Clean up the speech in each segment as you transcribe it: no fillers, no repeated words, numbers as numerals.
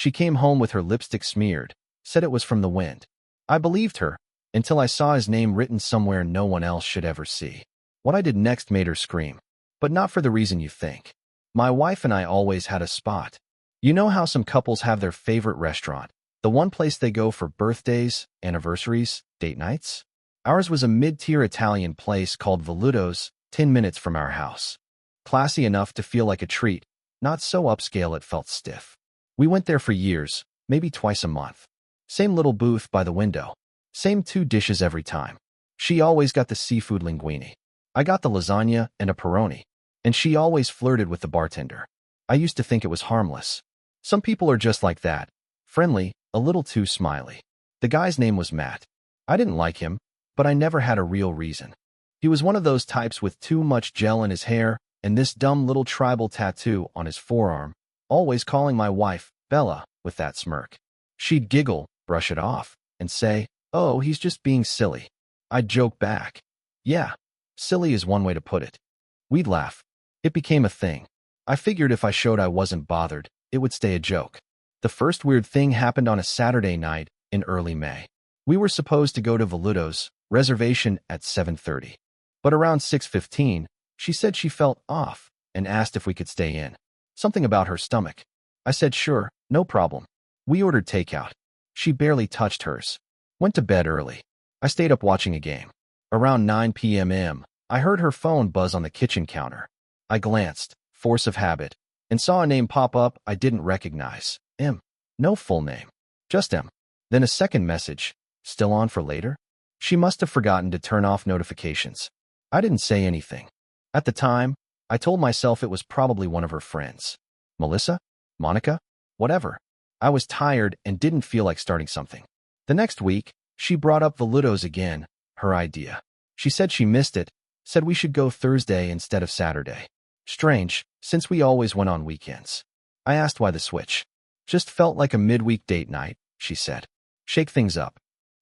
She came home with her lipstick smeared, said it was from the wind. I believed her, until I saw his name written somewhere no one else should ever see. What I did next made her scream, but not for the reason you think. My wife and I always had a spot. You know how some couples have their favorite restaurant, the one place they go for birthdays, anniversaries, date nights? Ours was a mid-tier Italian place called Veluto's, 10 minutes from our house. Classy enough to feel like a treat, not so upscale it felt stiff. We went there for years, maybe twice a month. Same little booth by the window. Same 2 dishes every time. She always got the seafood linguine. I got the lasagna and a pepperoni. And she always flirted with the bartender. I used to think it was harmless. Some people are just like that. Friendly, a little too smiley. The guy's name was Matt. I didn't like him, but I never had a real reason. He was one of those types with too much gel in his hair and this dumb little tribal tattoo on his forearm, always calling my wife, Bella, with that smirk. She'd giggle, brush it off, and say, "Oh, he's just being silly." I'd joke back. Yeah, silly is one way to put it. We'd laugh. It became a thing. I figured if I showed I wasn't bothered, it would stay a joke. The first weird thing happened on a Saturday night in early May. We were supposed to go to Veluto's, reservation at 7:30. But around 6:15, she said she felt off and asked if we could stay in. Something about her stomach. I said sure, no problem. We ordered takeout. She barely touched hers. Went to bed early. I stayed up watching a game. Around 9 p.m. I heard her phone buzz on the kitchen counter. I glanced, force of habit, and saw a name pop up I didn't recognize. M. No full name. Just M. Then a second message. Still on for later? She must have forgotten to turn off notifications. I didn't say anything. At the time, I told myself it was probably one of her friends. Melissa? Monica? Whatever. I was tired and didn't feel like starting something. The next week, she brought up Veluto's again, her idea. She said she missed it, said we should go Thursday instead of Saturday. Strange, since we always went on weekends. I asked why the switch. Just felt like a midweek date night, she said. Shake things up.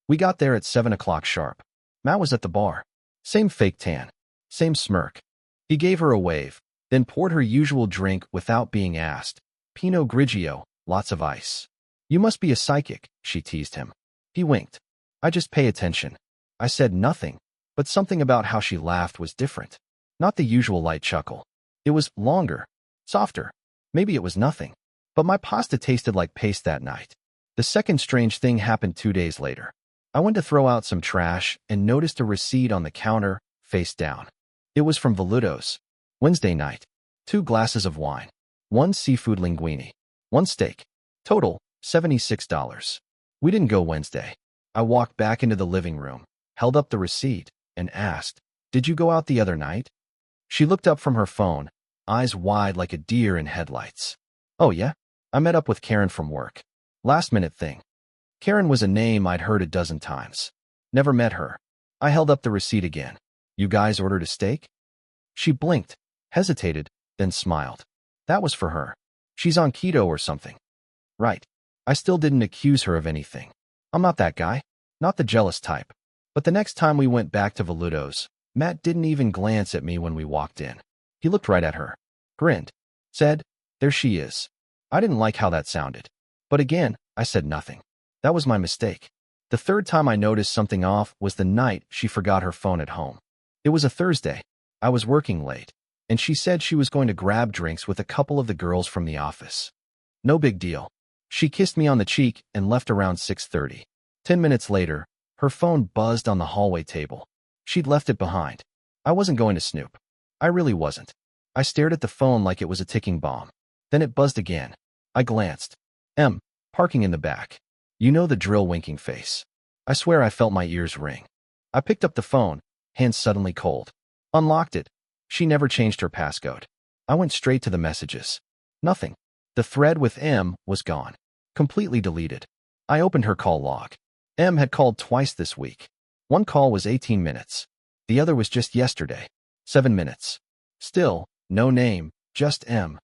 We got there at 7 o'clock sharp. Matt was at the bar. Same fake tan. Same smirk. He gave her a wave, then poured her usual drink without being asked. Pinot Grigio, lots of ice. You must be a psychic, she teased him. He winked. I just pay attention. I said nothing, but something about how she laughed was different. Not the usual light chuckle. It was longer, softer. Maybe it was nothing. But my pasta tasted like paste that night. The second strange thing happened 2 days later. I went to throw out some trash and noticed a receipt on the counter, face down. It was from Veluto's. Wednesday night. 2 glasses of wine. 1 seafood linguine. 1 steak. Total, $76. We didn't go Wednesday. I walked back into the living room, held up the receipt, and asked, "Did you go out the other night?" She looked up from her phone, eyes wide like a deer in headlights. "Oh yeah? I met up with Karen from work. Last-minute thing." Karen was a name I'd heard a dozen times. Never met her. I held up the receipt again. "You guys ordered a steak?" She blinked, hesitated, then smiled. That was for her. She's on keto or something. Right. I still didn't accuse her of anything. I'm not that guy. Not the jealous type. But the next time we went back to Veluto's, Matt didn't even glance at me when we walked in. He looked right at her, grinned, said, "There she is." I didn't like how that sounded. But again, I said nothing. That was my mistake. The third time I noticed something off was the night she forgot her phone at home. It was a Thursday. I was working late, and she said she was going to grab drinks with a couple of the girls from the office. No big deal. She kissed me on the cheek and left around 6:30. 10 minutes later, her phone buzzed on the hallway table. She'd left it behind. I wasn't going to snoop. I really wasn't. I stared at the phone like it was a ticking bomb. Then it buzzed again. I glanced. Parking in the back. You know the drill, winking face. I swear I felt my ears ring. I picked up the phone, hands suddenly cold. Unlocked it. She never changed her passcode. I went straight to the messages. Nothing. The thread with M was gone. Completely deleted. I opened her call log. M had called twice this week. One call was 18 minutes. The other was just yesterday. 7 minutes. Still, no name, just M.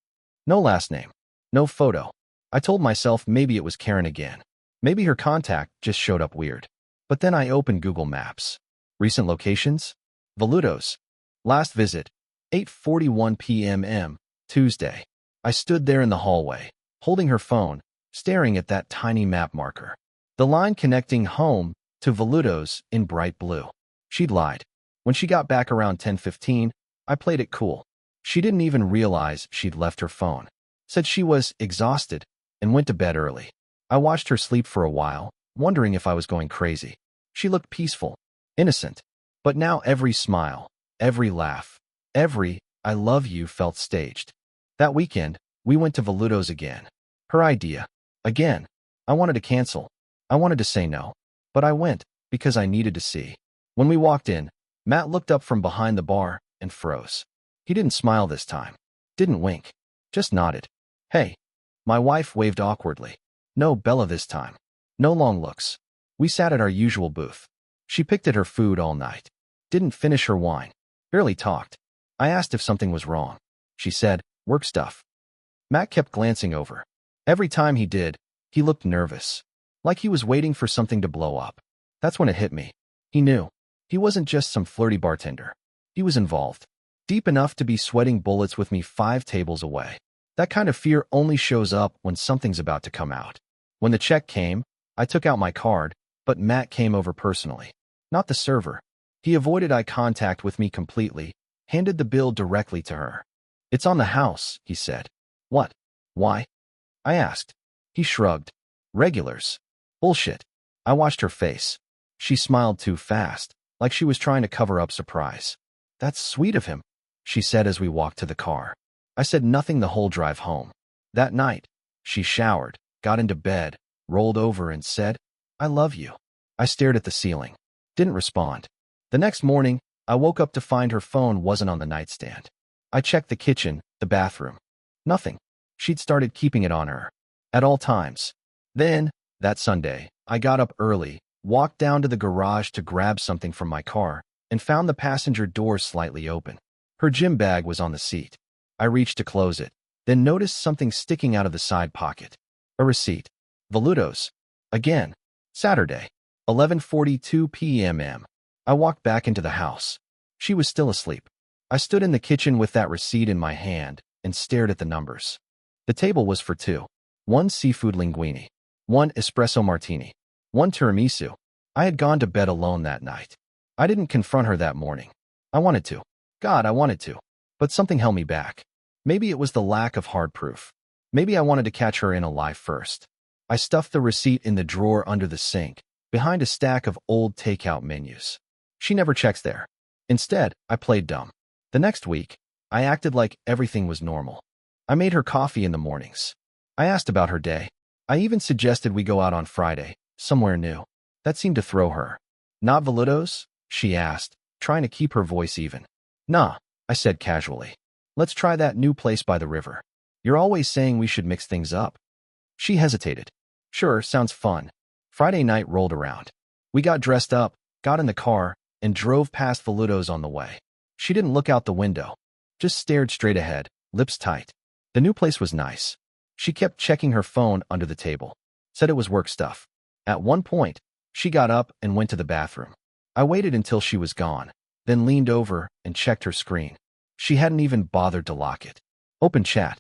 No last name. No photo. I told myself maybe it was Karen again. Maybe her contact just showed up weird. But then I opened Google Maps. Recent locations? Veluto's. Last visit. 8:41 p.m. Tuesday. I stood there in the hallway, holding her phone, staring at that tiny map marker. The line connecting home to Veludo's in bright blue. She'd lied. When she got back around 10:15, I played it cool. She didn't even realize she'd left her phone. Said she was exhausted and went to bed early. I watched her sleep for a while, wondering if I was going crazy. She looked peaceful, innocent. But now every smile, every laugh, every "I love you" felt staged. That weekend, we went to Veludo's again. Her idea. Again. I wanted to cancel. I wanted to say no. But I went, because I needed to see. When we walked in, Matt looked up from behind the bar and froze. He didn't smile this time. Didn't wink. Just nodded. Hey. My wife waved awkwardly. No Bella this time. No long looks. We sat at our usual booth. She picked at her food all night. Didn't finish her wine. Barely talked. I asked if something was wrong. She said, work stuff. Matt kept glancing over. Every time he did, he looked nervous. Like he was waiting for something to blow up. That's when it hit me. He knew. He wasn't just some flirty bartender. He was involved. Deep enough to be sweating bullets with me 5 tables away. That kind of fear only shows up when something's about to come out. When the check came, I took out my card, but Matt came over personally. Not the server. He avoided eye contact with me completely, handed the bill directly to her. It's on the house, he said. What? Why? I asked. He shrugged. Regulars. Bullshit. I watched her face. She smiled too fast, like she was trying to cover up surprise. That's sweet of him, she said as we walked to the car. I said nothing the whole drive home. That night, she showered, got into bed, rolled over and said, I love you. I stared at the ceiling. Didn't respond. The next morning, I woke up to find her phone wasn't on the nightstand. I checked the kitchen, the bathroom. Nothing. She'd started keeping it on her. At all times. Then, that Sunday, I got up early, walked down to the garage to grab something from my car, and found the passenger door slightly open. Her gym bag was on the seat. I reached to close it, then noticed something sticking out of the side pocket. A receipt. Veludo's. Again. Saturday. 11:42 p.m. I walked back into the house. She was still asleep. I stood in the kitchen with that receipt in my hand and stared at the numbers. The table was for 2. 1 seafood linguine. 1 espresso martini. 1 tiramisu. I had gone to bed alone that night. I didn't confront her that morning. I wanted to. God, I wanted to. But something held me back. Maybe it was the lack of hard proof. Maybe I wanted to catch her in a lie first. I stuffed the receipt in the drawer under the sink, behind a stack of old takeout menus. She never checks there. Instead, I played dumb. The next week, I acted like everything was normal. I made her coffee in the mornings. I asked about her day. I even suggested we go out on Friday, somewhere new. That seemed to throw her. Not Veludo's? She asked, trying to keep her voice even. Nah, I said casually. Let's try that new place by the river. You're always saying we should mix things up. She hesitated. Sure, sounds fun. Friday night rolled around. We got dressed up, got in the car, and drove past Veludo's on the way. She didn't look out the window. Just stared straight ahead, lips tight. The new place was nice. She kept checking her phone under the table. Said it was work stuff. At one point, she got up and went to the bathroom. I waited until she was gone, then leaned over and checked her screen. She hadn't even bothered to lock it. Open chat.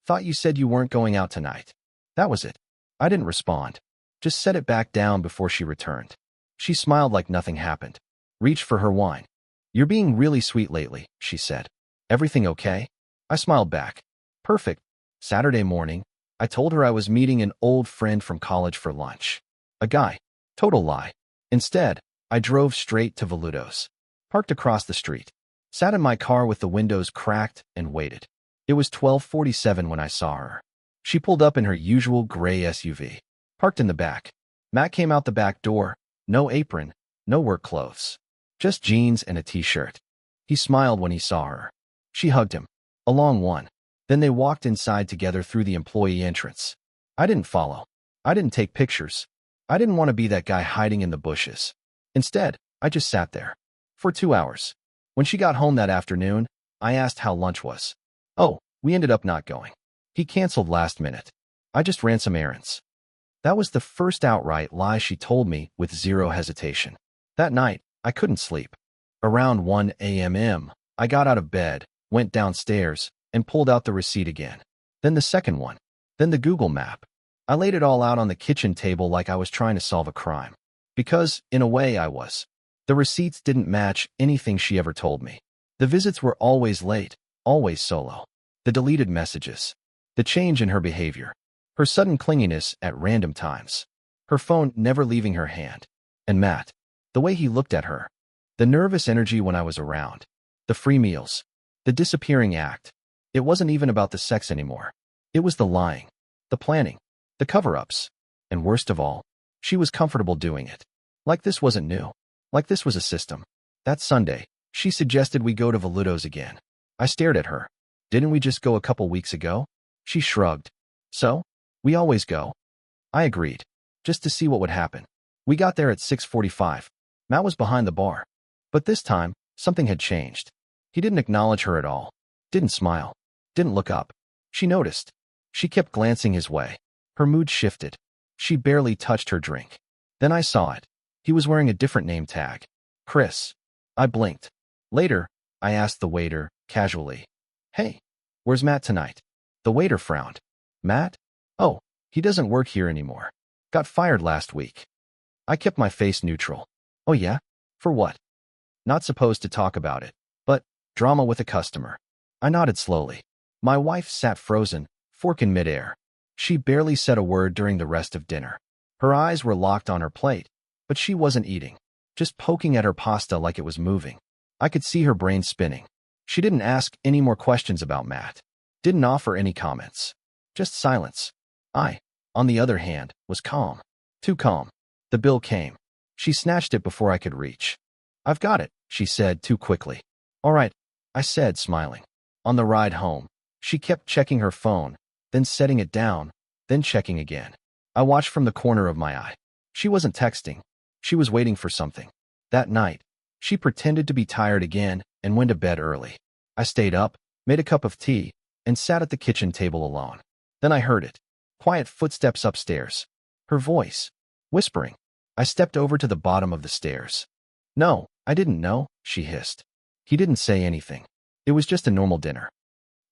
Thought you said you weren't going out tonight. That was it. I didn't respond. Just set it back down before she returned. She smiled like nothing happened. Reached for her wine. You're being really sweet lately, she said. Everything okay? I smiled back. Perfect. Saturday morning, I told her I was meeting an old friend from college for lunch. A guy. Total lie. Instead, I drove straight to Veludo's. Parked across the street. Sat in my car with the windows cracked and waited. It was 12:47 when I saw her. She pulled up in her usual gray SUV. Parked in the back. Matt came out the back door. No apron, no work clothes. Just jeans and a t-shirt. He smiled when he saw her. She hugged him. A long one. Then they walked inside together through the employee entrance. I didn't follow. I didn't take pictures. I didn't want to be that guy hiding in the bushes. Instead, I just sat there. For 2 hours. When she got home that afternoon, I asked how lunch was. Oh, we ended up not going. He canceled last minute. I just ran some errands. That was the first outright lie she told me with zero hesitation. That night, I couldn't sleep. Around 1 a.m., I got out of bed, went downstairs, and pulled out the receipt again. Then the second one. Then the Google map. I laid it all out on the kitchen table like I was trying to solve a crime. Because, in a way, I was. The receipts didn't match anything she ever told me. The visits were always late, always solo. The deleted messages. The change in her behavior. Her sudden clinginess at random times. Her phone never leaving her hand. And Matt. The way he looked at her. The nervous energy when I was around. The free meals. The disappearing act. It wasn't even about the sex anymore. It was the lying. The planning. The cover-ups. And worst of all, she was comfortable doing it. Like this wasn't new. Like this was a system. That Sunday, she suggested we go to Veludo's again. I stared at her. Didn't we just go a couple weeks ago? She shrugged. So? We always go. I agreed. Just to see what would happen. We got there at 6:45. Matt was behind the bar. But this time, something had changed. He didn't acknowledge her at all. Didn't smile. Didn't look up. She noticed. She kept glancing his way. Her mood shifted. She barely touched her drink. Then I saw it. He was wearing a different name tag. Chris. I blinked. Later, I asked the waiter, casually. Hey, where's Matt tonight? The waiter frowned. Matt? Oh, he doesn't work here anymore. Got fired last week. I kept my face neutral. Oh yeah? For what? Not supposed to talk about it. But, drama with a customer. I nodded slowly. My wife sat frozen, fork in midair. She barely said a word during the rest of dinner. Her eyes were locked on her plate, but she wasn't eating, just poking at her pasta like it was moving. I could see her brain spinning. She didn't ask any more questions about Matt. Didn't offer any comments. Just silence. I, on the other hand, was calm. Too calm. The bill came. She snatched it before I could reach. I've got it, she said too quickly. All right, I said, smiling. On the ride home, she kept checking her phone, then setting it down, then checking again. I watched from the corner of my eye. She wasn't texting. She was waiting for something. That night, she pretended to be tired again and went to bed early. I stayed up, made a cup of tea, and sat at the kitchen table alone. Then I heard it. Quiet footsteps upstairs. Her voice. Whispering. I stepped over to the bottom of the stairs. No, I didn't know, she hissed. He didn't say anything. It was just a normal dinner.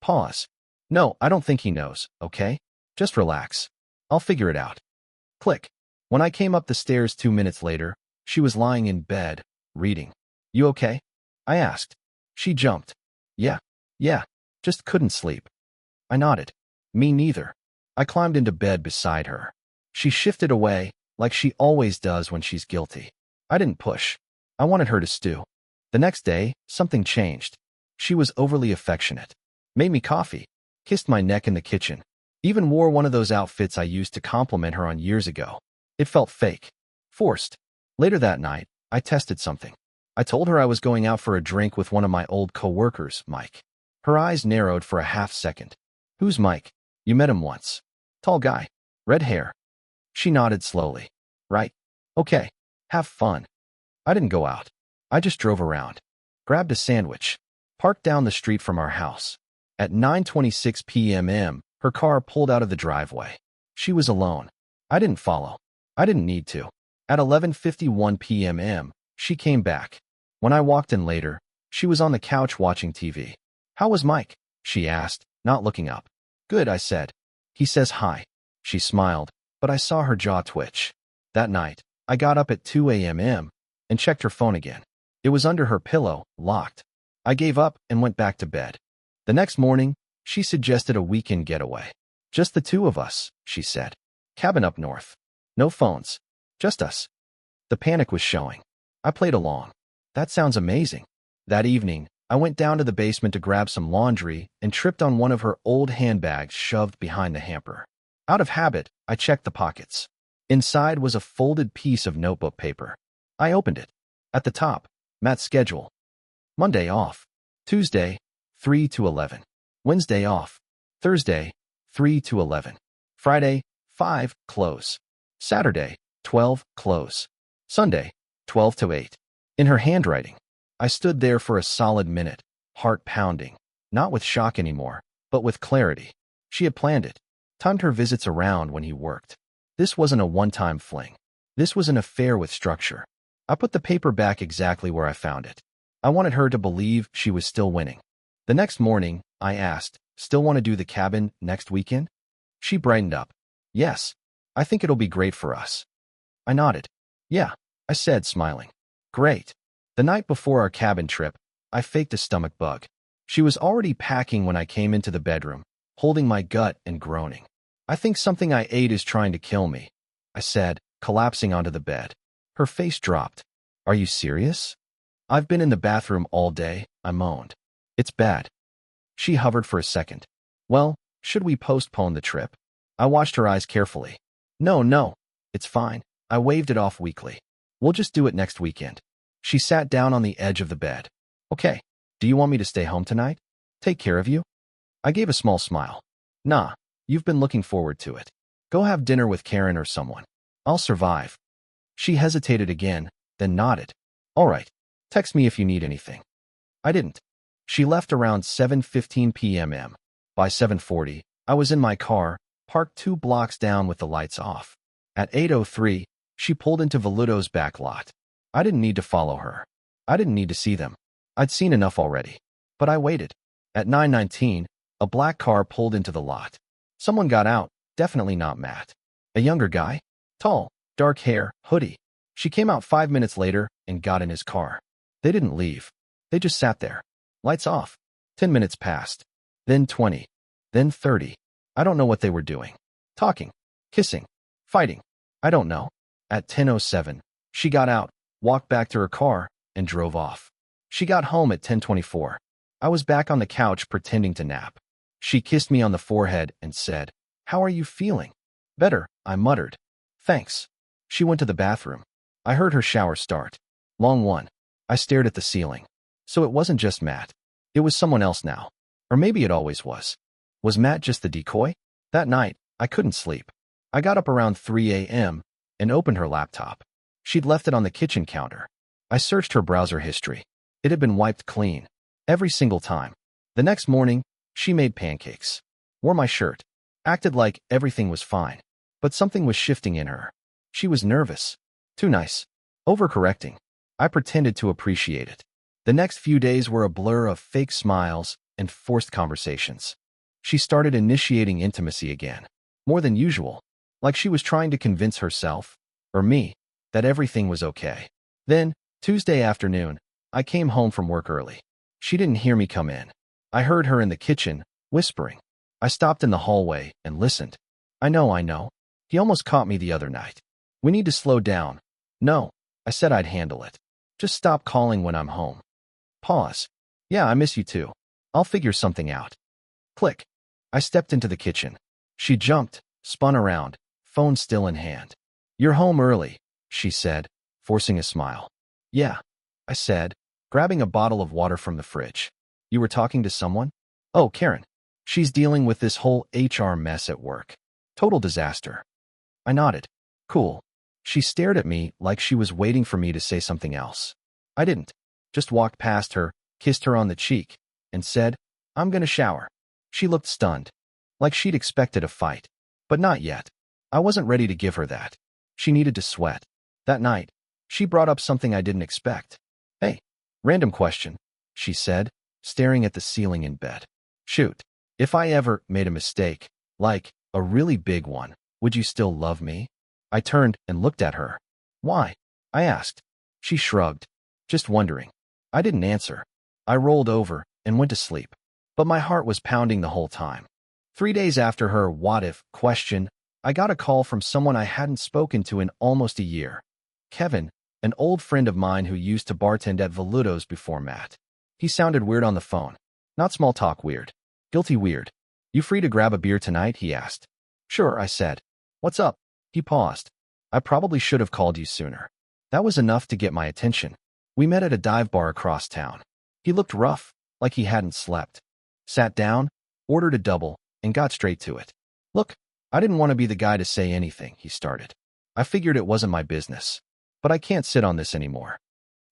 Pause. No, I don't think he knows, okay? Just relax. I'll figure it out. Click. When I came up the stairs 2 minutes later, she was lying in bed, reading. You okay? I asked. She jumped. Yeah, just couldn't sleep. I nodded. Me neither. I climbed into bed beside her. She shifted away, like she always does when she's guilty. I didn't push. I wanted her to stew. The next day, something changed. She was overly affectionate. Made me coffee. Kissed my neck in the kitchen. Even wore one of those outfits I used to compliment her on years ago. It felt fake. Forced. Later that night, I tested something. I told her I was going out for a drink with one of my old co-workers, Mike. Her eyes narrowed for a half second. Who's Mike? You met him once. Tall guy. Red hair. She nodded slowly. Right. Okay. Have fun. I didn't go out. I just drove around. Grabbed a sandwich. Parked down the street from our house. At 9:26 p.m., her car pulled out of the driveway. She was alone. I didn't follow. I didn't need to. At 11:51 p.m., she came back. When I walked in later, she was on the couch watching TV. How was Mike? She asked, not looking up. Good, I said. He says hi. She smiled, but I saw her jaw twitch. That night, I got up at 2 a.m. and checked her phone again. It was under her pillow, locked. I gave up and went back to bed. The next morning, she suggested a weekend getaway. Just the two of us, she said. Cabin up north. No phones. Just us. The panic was showing. I played along. That sounds amazing. That evening, I went down to the basement to grab some laundry and tripped on one of her old handbags shoved behind the hamper. Out of habit, I checked the pockets. Inside was a folded piece of notebook paper. I opened it. At the top, Matt's schedule. Monday off. Tuesday, 3 to 11. Wednesday off. Thursday, 3 to 11. Friday, 5, close. Saturday, 12, close. Sunday, 12 to 8. In her handwriting. I stood there for a solid minute, heart pounding, not with shock anymore, but with clarity. She had planned it, timed her visits around when he worked. This wasn't a one-time fling. This was an affair with structure. I put the paper back exactly where I found it. I wanted her to believe she was still winning. The next morning, I asked, still want to do the cabin next weekend? She brightened up. Yes, I think it'll be great for us. I nodded. Yeah, I said, smiling. Great. The night before our cabin trip, I faked a stomach bug. She was already packing when I came into the bedroom, holding my gut and groaning. I think something I ate is trying to kill me, I said, collapsing onto the bed. Her face dropped. Are you serious? I've been in the bathroom all day, I moaned. It's bad. She hovered for a second. Well, should we postpone the trip? I watched her eyes carefully. No, it's fine. I waved it off weakly. We'll just do it next weekend. She sat down on the edge of the bed. Okay, do you want me to stay home tonight? Take care of you? I gave a small smile. Nah, you've been looking forward to it. Go have dinner with Karen or someone. I'll survive. She hesitated again, then nodded. All right, text me if you need anything. I didn't. She left around 7:15 p.m. By 7:40, I was in my car, parked 2 blocks down with the lights off. At 8:03, she pulled into Veludo's back lot. I didn't need to follow her. I didn't need to see them. I'd seen enough already. But I waited. At 9:19, a black car pulled into the lot. Someone got out, definitely not Matt. A younger guy? Tall, dark hair, hoodie. She came out 5 minutes later and got in his car. They didn't leave. They just sat there. Lights off. 10 minutes passed. Then 20. Then 30. I don't know what they were doing. Talking. Kissing. Fighting. I don't know. At 10:07, she got out, walked back to her car, and drove off. She got home at 10:24. I was back on the couch pretending to nap. She kissed me on the forehead and said, "How are you feeling?" "Better," I muttered. "Thanks." She went to the bathroom. I heard her shower start. Long one. I stared at the ceiling. So it wasn't just Matt. It was someone else now. Or maybe it always was. Was Matt just the decoy? That night, I couldn't sleep. I got up around 3 a.m. and opened her laptop. She'd left it on the kitchen counter. I searched her browser history. It had been wiped clean. Every single time. The next morning, she made pancakes. Wore my shirt. Acted like everything was fine. But something was shifting in her. She was nervous. Too nice. Overcorrecting. I pretended to appreciate it. The next few days were a blur of fake smiles and forced conversations. She started initiating intimacy again. More than usual. Like she was trying to convince herself, or me, that everything was okay. Then, Tuesday afternoon, I came home from work early. She didn't hear me come in. I heard her in the kitchen, whispering. I stopped in the hallway and listened. I know. He almost caught me the other night. We need to slow down. No, I said I'd handle it. Just stop calling when I'm home. Pause. Yeah, I miss you too. I'll figure something out. Click. I stepped into the kitchen. She jumped, spun around, phone still in hand. You're home early, she said, forcing a smile. Yeah, I said, grabbing a bottle of water from the fridge. You were talking to someone? Oh, Karen. She's dealing with this whole HR mess at work. Total disaster. I nodded. Cool. She stared at me like she was waiting for me to say something else. I didn't. Just walked past her, kissed her on the cheek, and said, I'm gonna shower. She looked stunned. Like she'd expected a fight. But not yet. I wasn't ready to give her that. She needed to sweat. That night, she brought up something I didn't expect. Hey, random question, she said, staring at the ceiling in bed. Shoot, if I ever made a mistake, like a really big one, would you still love me? I turned and looked at her. Why? I asked. She shrugged. Just wondering. I didn't answer. I rolled over and went to sleep. But my heart was pounding the whole time. 3 days after her what-if question, I got a call from someone I hadn't spoken to in almost a year. Kevin, an old friend of mine who used to bartend at Veludo's before Matt. He sounded weird on the phone. Not small talk weird. Guilty weird. You free to grab a beer tonight? He asked. Sure, I said. What's up? He paused. I probably should have called you sooner. That was enough to get my attention. We met at a dive bar across town. He looked rough, like he hadn't slept. Sat down, ordered a double, and got straight to it. Look, I didn't want to be the guy to say anything, he started. I figured it wasn't my business. But I can't sit on this anymore.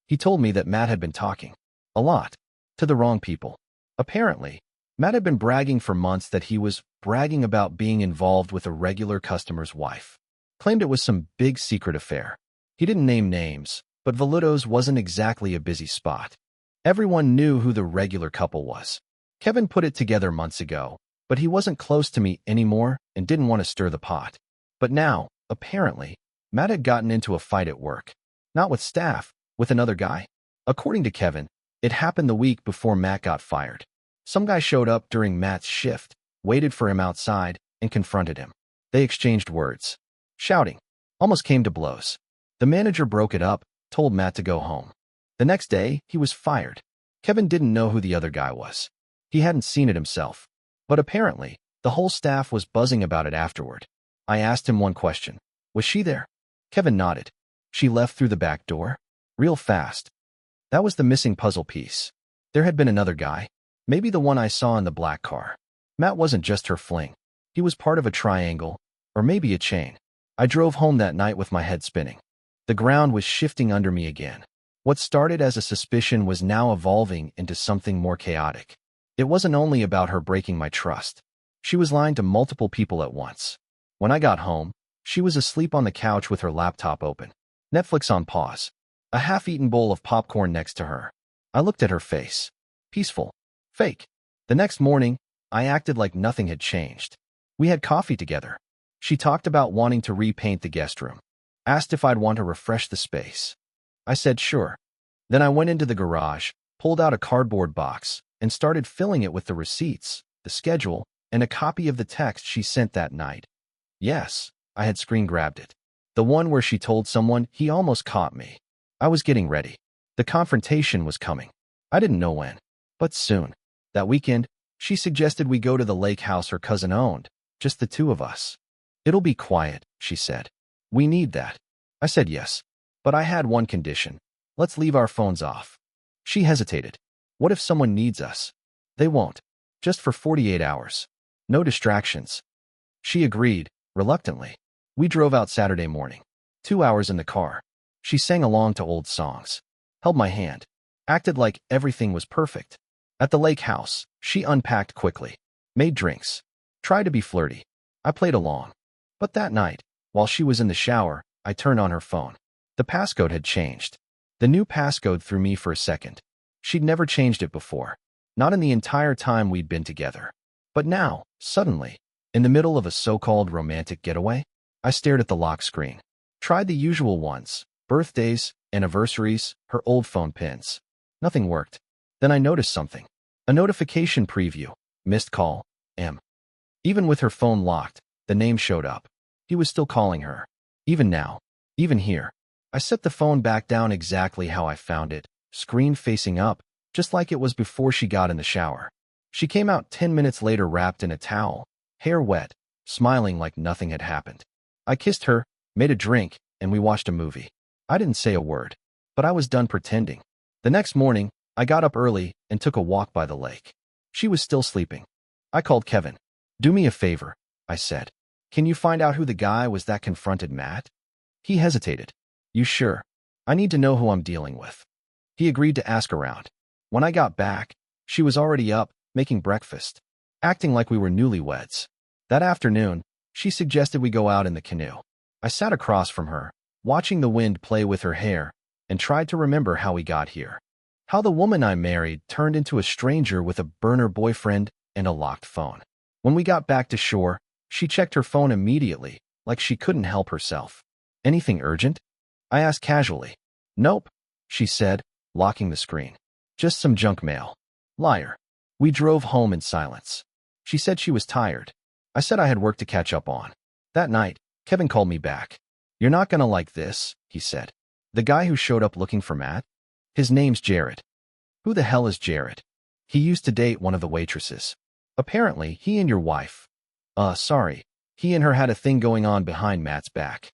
He told me that Matt had been talking. A lot. To the wrong people. Apparently, Matt had been bragging for months that he was bragging about being involved with a regular customer's wife. Claimed it was some big secret affair. He didn't name names, but Veludo's wasn't exactly a busy spot. Everyone knew who the regular couple was. Kevin put it together months ago, but he wasn't close to me anymore and didn't want to stir the pot. But now, apparently, Matt had gotten into a fight at work. Not with staff, with another guy. According to Kevin, it happened the week before Matt got fired. Some guy showed up during Matt's shift, waited for him outside, and confronted him. They exchanged words. Shouting. Almost came to blows. The manager broke it up, told Matt to go home. The next day, he was fired. Kevin didn't know who the other guy was. He hadn't seen it himself. But apparently, the whole staff was buzzing about it afterward. I asked him one question. Was she there? Kevin nodded. She left through the back door? Real fast. That was the missing puzzle piece. There had been another guy. Maybe the one I saw in the black car. Matt wasn't just her fling. He was part of a triangle, or maybe a chain. I drove home that night with my head spinning. The ground was shifting under me again. What started as a suspicion was now evolving into something more chaotic. It wasn't only about her breaking my trust. She was lying to multiple people at once. When I got home, she was asleep on the couch with her laptop open. Netflix on pause. A half-eaten bowl of popcorn next to her. I looked at her face. Peaceful. Fake. The next morning, I acted like nothing had changed. We had coffee together. She talked about wanting to repaint the guest room. Asked if I'd want to refresh the space. I said sure. Then I went into the garage, pulled out a cardboard box, and started filling it with the receipts, the schedule, and a copy of the text she sent that night. Yes, I had screen grabbed it. The one where she told someone he almost caught me. I was getting ready. The confrontation was coming. I didn't know when, but soon. That weekend, she suggested we go to the lake house her cousin owned, just the two of us. It'll be quiet, she said. We need that. I said yes, but I had one condition. Let's leave our phones off. She hesitated. What if someone needs us? They won't. Just for 48 hours. No distractions. She agreed, reluctantly. We drove out Saturday morning. 2 hours in the car. She sang along to old songs. Held my hand. Acted like everything was perfect. At the lake house, she unpacked quickly. Made drinks. Tried to be flirty. I played along. But that night, while she was in the shower, I turned on her phone. The passcode had changed. The new passcode threw me for a second. She'd never changed it before. Not in the entire time we'd been together. But now, suddenly, in the middle of a so-called romantic getaway, I stared at the lock screen. Tried the usual ones. Birthdays, anniversaries, her old phone pins. Nothing worked. Then I noticed something. A notification preview. Missed call. M. Even with her phone locked, the name showed up. He was still calling her. Even now. Even here. I set the phone back down exactly how I found it, screen facing up, just like it was before she got in the shower. She came out 10 minutes later wrapped in a towel, hair wet, smiling like nothing had happened. I kissed her, made a drink, and we watched a movie. I didn't say a word, but I was done pretending. The next morning, I got up early and took a walk by the lake. She was still sleeping. I called Kevin. Do me a favor, I said. Can you find out who the guy was that confronted Matt? He hesitated. You sure? I need to know who I'm dealing with. He agreed to ask around. When I got back, she was already up, making breakfast, acting like we were newlyweds. That afternoon, she suggested we go out in the canoe. I sat across from her, watching the wind play with her hair, and tried to remember how we got here. How the woman I married turned into a stranger with a burner boyfriend and a locked phone. When we got back to shore, she checked her phone immediately, like she couldn't help herself. Anything urgent? I asked casually. Nope, she said, locking the screen. Just some junk mail. Liar. We drove home in silence. She said she was tired. I said I had work to catch up on. That night, Kevin called me back. You're not gonna like this, he said. The guy who showed up looking for Matt? His name's Jared. Who the hell is Jared? He used to date one of the waitresses. Apparently, he and your wife. Sorry. He and her had a thing going on behind Matt's back.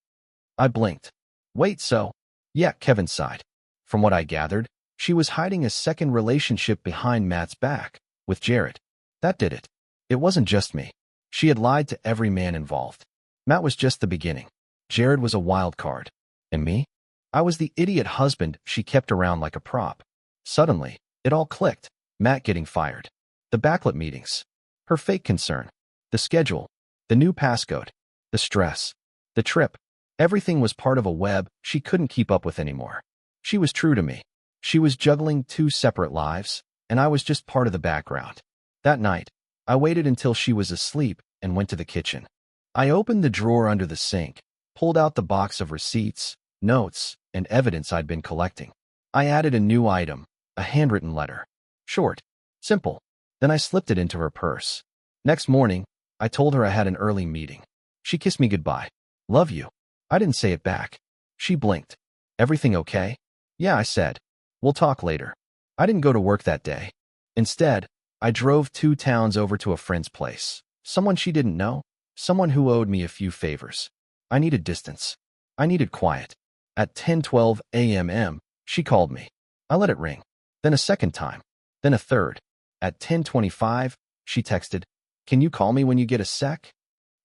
I blinked. Wait, so? Yeah, Kevin sighed. From what I gathered, she was hiding a second relationship behind Matt's back, with Jared. That did it. It wasn't just me. She had lied to every man involved. Matt was just the beginning. Jared was a wild card. And me? I was the idiot husband she kept around like a prop. Suddenly, it all clicked. Matt getting fired. The backlit meetings. Her fake concern. The schedule. The new passcode. The stress. The trip. Everything was part of a web she couldn't keep up with anymore. She was true to me. She was juggling two separate lives, and I was just part of the background. That night, I waited until she was asleep and went to the kitchen. I opened the drawer under the sink, pulled out the box of receipts, notes, and evidence I'd been collecting. I added a new item, a handwritten letter. Short, simple. Then I slipped it into her purse. Next morning, I told her I had an early meeting. She kissed me goodbye. Love you. I didn't say it back. She blinked. Everything okay? Yeah, I said. We'll talk later. I didn't go to work that day. Instead, I drove 2 towns over to a friend's place. Someone she didn't know. Someone who owed me a few favors. I needed distance. I needed quiet. At 10:12 a.m., she called me. I let it ring. Then a second time. Then a third. At 10:25, she texted, "Can you call me when you get a sec?"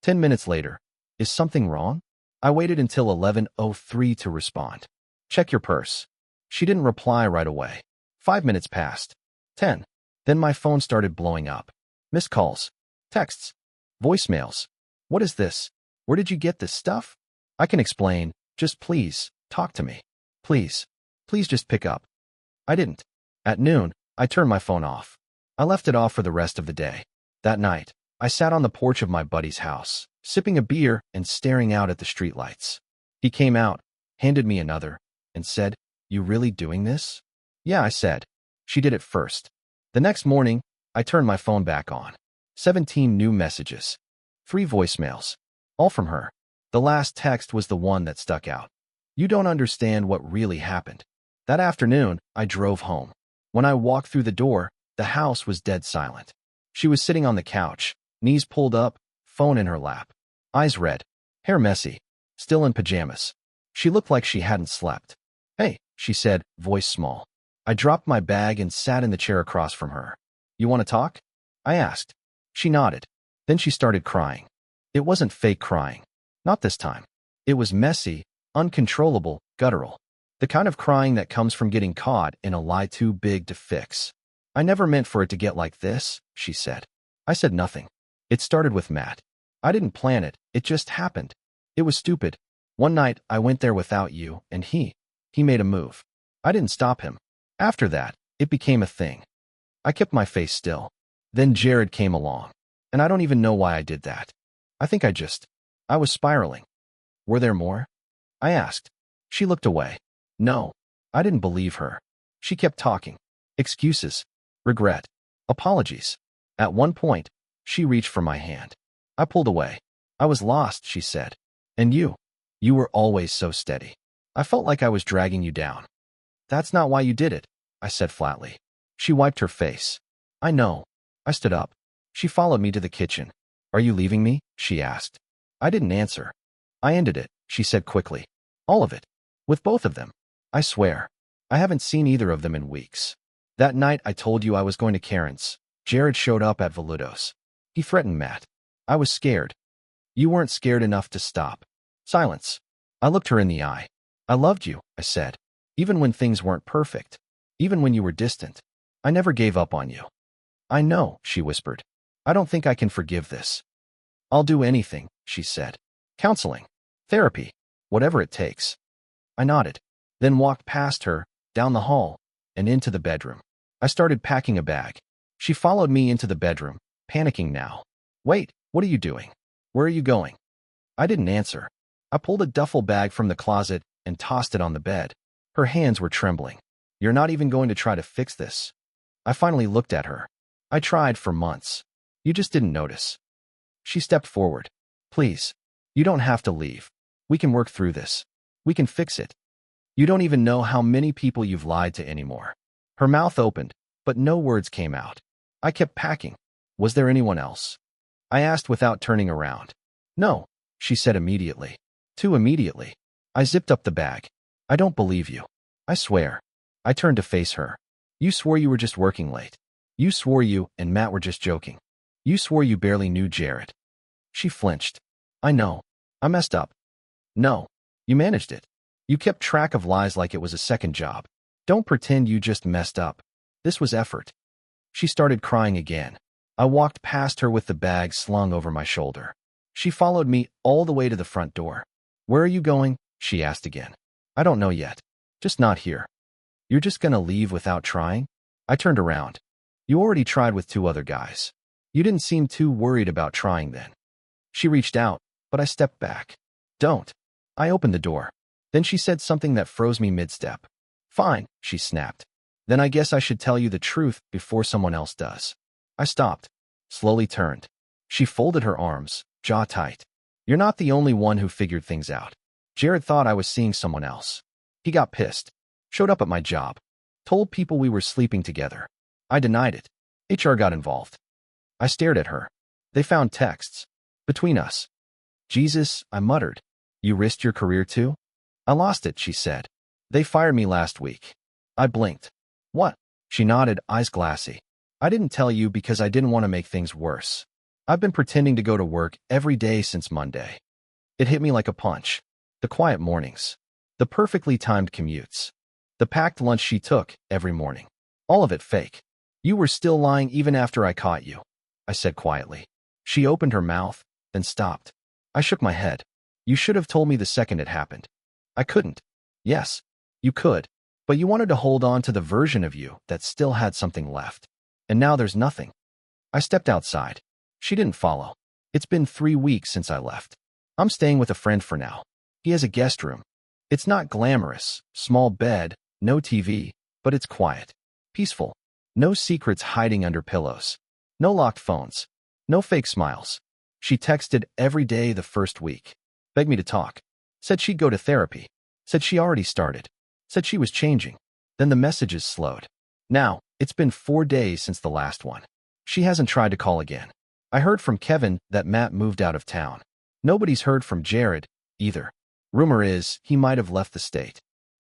10 minutes later. Is something wrong? I waited until 11:03 to respond. Check your purse. She didn't reply right away. 5 minutes passed. 10. Then my phone started blowing up. Missed calls. Texts. Voicemails. What is this? Where did you get this stuff? I can explain. Just please, talk to me. Please. Please just pick up. I didn't. At noon, I turned my phone off. I left it off for the rest of the day. That night, I sat on the porch of my buddy's house, sipping a beer and staring out at the streetlights. He came out, handed me another, and said, "You really doing this?" Yeah, I said. She did it first. The next morning, I turned my phone back on. 17 new messages. 3 voicemails. All from her. The last text was the one that stuck out. You don't understand what really happened. That afternoon, I drove home. When I walked through the door, the house was dead silent. She was sitting on the couch, knees pulled up, phone in her lap. Eyes red, hair messy, still in pajamas. She looked like she hadn't slept. "Hey," she said, voice small. I dropped my bag and sat in the chair across from her. "You want to talk?" I asked. She nodded. Then she started crying. It wasn't fake crying. Not this time. It was messy, uncontrollable, guttural. The kind of crying that comes from getting caught in a lie too big to fix. "I never meant for it to get like this," she said. I said nothing. "It started with Matt. I didn't plan it, it just happened. It was stupid. One night, I went there without you, and he made a move. I didn't stop him. After that, it became a thing." I kept my face still. Then Jared came along. And I don't even know why I did that. I think I was spiraling. "Were there more?" I asked. She looked away. No. I didn't believe her. She kept talking. Excuses. Regret. Apologies. At one point, she reached for my hand. I pulled away. "I was lost," she said. "And you were always so steady. I felt like I was dragging you down." "That's not why you did it," I said flatly. She wiped her face. "I know." I stood up. She followed me to the kitchen. "Are you leaving me?" she asked. I didn't answer. "I ended it," she said quickly. "All of it. With both of them. I swear. I haven't seen either of them in weeks. That night I told you I was going to Karen's. Jared showed up at Veludo's. He threatened Matt. I was scared. You weren't scared enough to stop." Silence. I looked her in the eye. "I loved you," I said. "Even when things weren't perfect. Even when you were distant. I never gave up on you." "I know," she whispered. "I don't think I can forgive this." "I'll do anything," she said. "Counseling. Therapy. Whatever it takes." I nodded, then walked past her, down the hall, and into the bedroom. I started packing a bag. She followed me into the bedroom, panicking now. "Wait, what are you doing? Where are you going?" I didn't answer. I pulled a duffel bag from the closet and tossed it on the bed. Her hands were trembling. "You're not even going to try to fix this?" I finally looked at her. "I tried for months. You just didn't notice." She stepped forward. "Please. You don't have to leave. We can work through this. We can fix it. You don't even know how many people you've lied to anymore." Her mouth opened, but no words came out. I kept packing. "Was there anyone else?" I asked without turning around. "No," she said immediately. Too immediately. I zipped up the bag. "I don't believe you. I swear." I turned to face her. "You swore you were just working late. You swore you and Matt were just joking. You swore you barely knew Jared." She flinched. "I know. I messed up." "No. You managed it. You kept track of lies like it was a second job. Don't pretend you just messed up. This was effort." She started crying again. I walked past her with the bag slung over my shoulder. She followed me all the way to the front door. "Where are you going?" she asked again. "I don't know yet. Just not here." "You're just gonna leave without trying?" I turned around. "You already tried with 2 other guys." You didn't seem too worried about trying then. She reached out, but I stepped back. Don't. I opened the door. Then she said something that froze me mid-step. Fine, she snapped. Then I guess I should tell you the truth before someone else does. I stopped, slowly turned. She folded her arms, jaw tight. You're not the only one who figured things out. Jared thought I was seeing someone else. He got pissed. Showed up at my job. Told people we were sleeping together. I denied it. HR got involved. I stared at her. They found texts. Between us. Jesus, I muttered. You risked your career too? I lost it, she said. They fired me last week. I blinked. What? She nodded, eyes glassy. I didn't tell you because I didn't want to make things worse. I've been pretending to go to work every day since Monday. It hit me like a punch. The quiet mornings. The perfectly timed commutes. The packed lunch she took every morning. All of it fake. You were still lying even after I caught you, I said quietly. She opened her mouth, then stopped. I shook my head. You should have told me the second it happened. I couldn't. Yes, you could. But you wanted to hold on to the version of you that still had something left. And now there's nothing. I stepped outside. She didn't follow. It's been 3 weeks since I left. I'm staying with a friend for now. He has a guest room. It's not glamorous, small bed, no TV, but it's quiet. Peaceful. No secrets hiding under pillows. No locked phones. No fake smiles. She texted every day the first week. Begged me to talk. Said she'd go to therapy. Said she already started. Said she was changing. Then the messages slowed. Now, it's been 4 days since the last one. She hasn't tried to call again. I heard from Kevin that Matt moved out of town. Nobody's heard from Jared, either. Rumor is he might have left the state.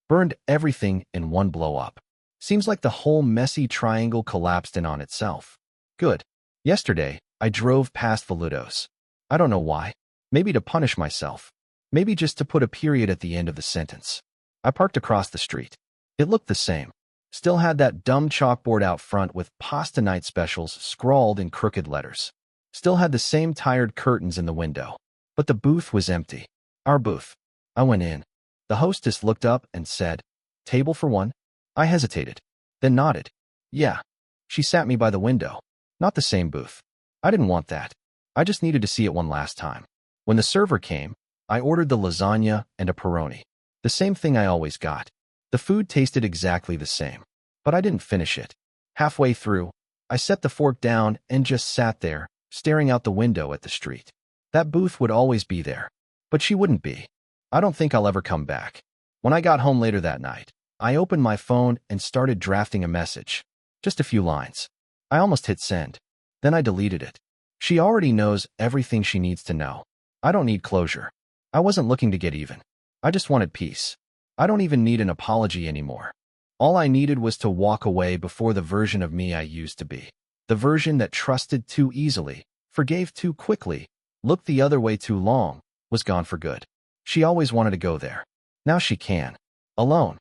Burned everything in one blow-up. Seems like the whole messy triangle collapsed in on itself. Good. Yesterday, I drove past Valudos. I don't know why. Maybe to punish myself. Maybe just to put a period at the end of the sentence. I parked across the street. It looked the same. Still had that dumb chalkboard out front with pasta night specials scrawled in crooked letters. Still had the same tired curtains in the window. But the booth was empty. Our booth. I went in. The hostess looked up and said, "Table for one?" I hesitated, then nodded. Yeah. She sat me by the window. Not the same booth. I didn't want that. I just needed to see it one last time. When the server came, I ordered the lasagna and a pepperoni. The same thing I always got. The food tasted exactly the same. But I didn't finish it. Halfway through, I set the fork down and just sat there, staring out the window at the street. That booth would always be there. But she wouldn't be. I don't think I'll ever come back. When I got home later that night, I opened my phone and started drafting a message. Just a few lines. I almost hit send. Then I deleted it. She already knows everything she needs to know. I don't need closure. I wasn't looking to get even. I just wanted peace. I don't even need an apology anymore. All I needed was to walk away before the version of me I used to be. The version that trusted too easily, forgave too quickly, looked the other way too long, was gone for good. She always wanted to go there. Now she can. Alone.